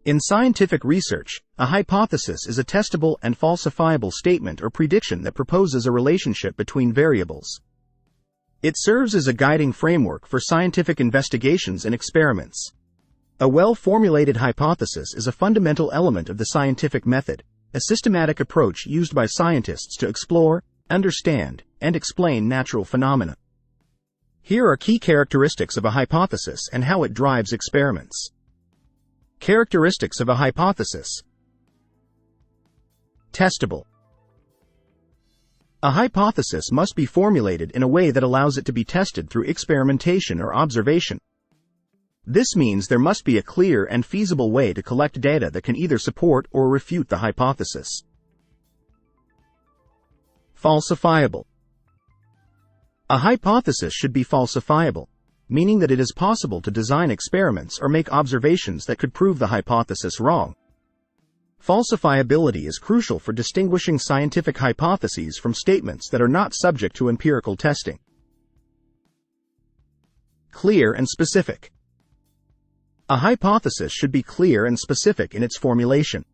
In scientific research, a hypothesis is a testable and falsifiable statement or prediction that proposes a relationship between variables. It serves as a guiding framework for scientific investigations and experiments. A well-formulated hypothesis is a fundamental element of the scientific method, a systematic approach used by scientists to explore, understand, and explain natural phenomena. Here are key characteristics of a hypothesis and how it drives experiments. Characteristics of a hypothesis. Testable. A hypothesis must be formulated in a way that allows it to be tested through experimentation or observation. This means there must be a clear and feasible way to collect data that can either support or refute the hypothesis. Falsifiable. A hypothesis should be falsifiable, meaning that it is possible to design experiments or make observations that could prove the hypothesis wrong. Falsifiability is crucial for distinguishing scientific hypotheses from statements that are not subject to empirical testing. Clear and specific. A hypothesis should be clear and specific in its formulation.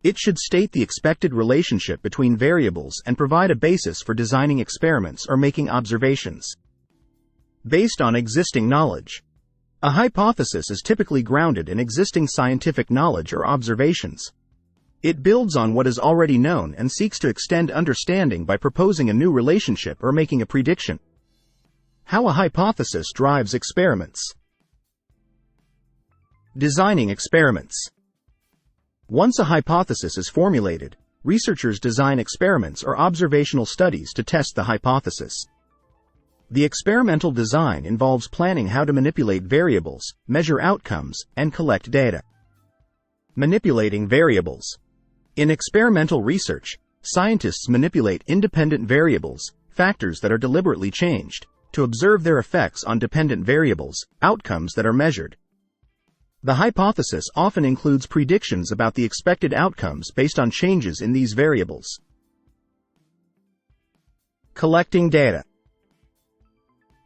It should state the expected relationship between variables and provide a basis for designing experiments or making observations. Based on existing knowledge. A hypothesis is typically grounded in existing scientific knowledge or observations. It builds on what is already known and seeks to extend understanding by proposing a new relationship or making a prediction. How a hypothesis drives experiments. Designing experiments. Once a hypothesis is formulated, researchers design experiments or observational studies to test the hypothesis. The experimental design involves planning how to manipulate variables, measure outcomes, and collect data. Manipulating variables. In experimental research, scientists manipulate independent variables, factors that are deliberately changed, to observe their effects on dependent variables, outcomes that are measured. The hypothesis often includes predictions about the expected outcomes based on changes in these variables. Collecting data.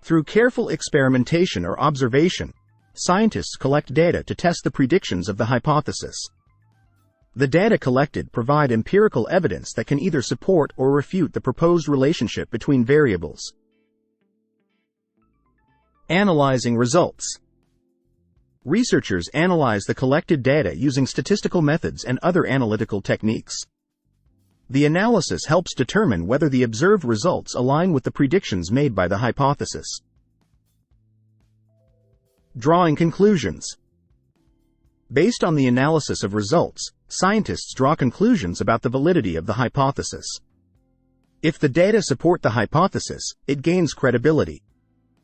Through careful experimentation or observation, scientists collect data to test the predictions of the hypothesis. The data collected provide empirical evidence that can either support or refute the proposed relationship between variables. Analyzing results. Researchers analyze the collected data using statistical methods and other analytical techniques. The analysis helps determine whether the observed results align with the predictions made by the hypothesis. Drawing conclusions. Based on the analysis of results, scientists draw conclusions about the validity of the hypothesis. If the data support the hypothesis, it gains credibility.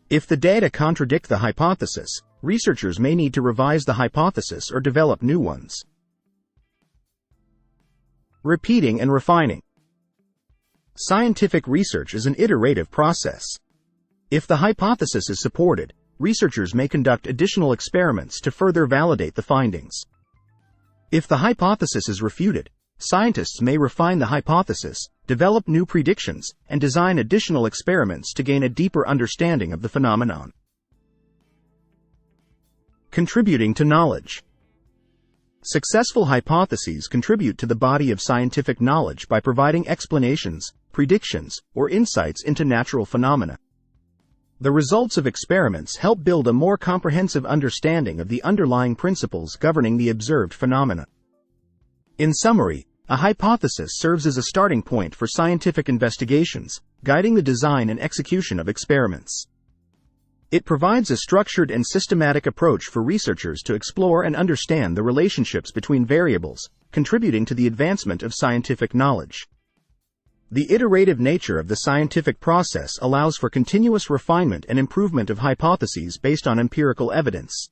If the data contradict the hypothesis, researchers may need to revise the hypothesis or develop new ones. Repeating and refining. Scientific research is an iterative process. If the hypothesis is supported, researchers may conduct additional experiments to further validate the findings. If the hypothesis is refuted, scientists may refine the hypothesis, develop new predictions, and design additional experiments to gain a deeper understanding of the phenomenon. Contributing to knowledge. Successful hypotheses contribute to the body of scientific knowledge by providing explanations, predictions, or insights into natural phenomena. The results of experiments help build a more comprehensive understanding of the underlying principles governing the observed phenomena. In summary, a hypothesis serves as a starting point for scientific investigations, guiding the design and execution of experiments. It provides a structured and systematic approach for researchers to explore and understand the relationships between variables, contributing to the advancement of scientific knowledge. The iterative nature of the scientific process allows for continuous refinement and improvement of hypotheses based on empirical evidence.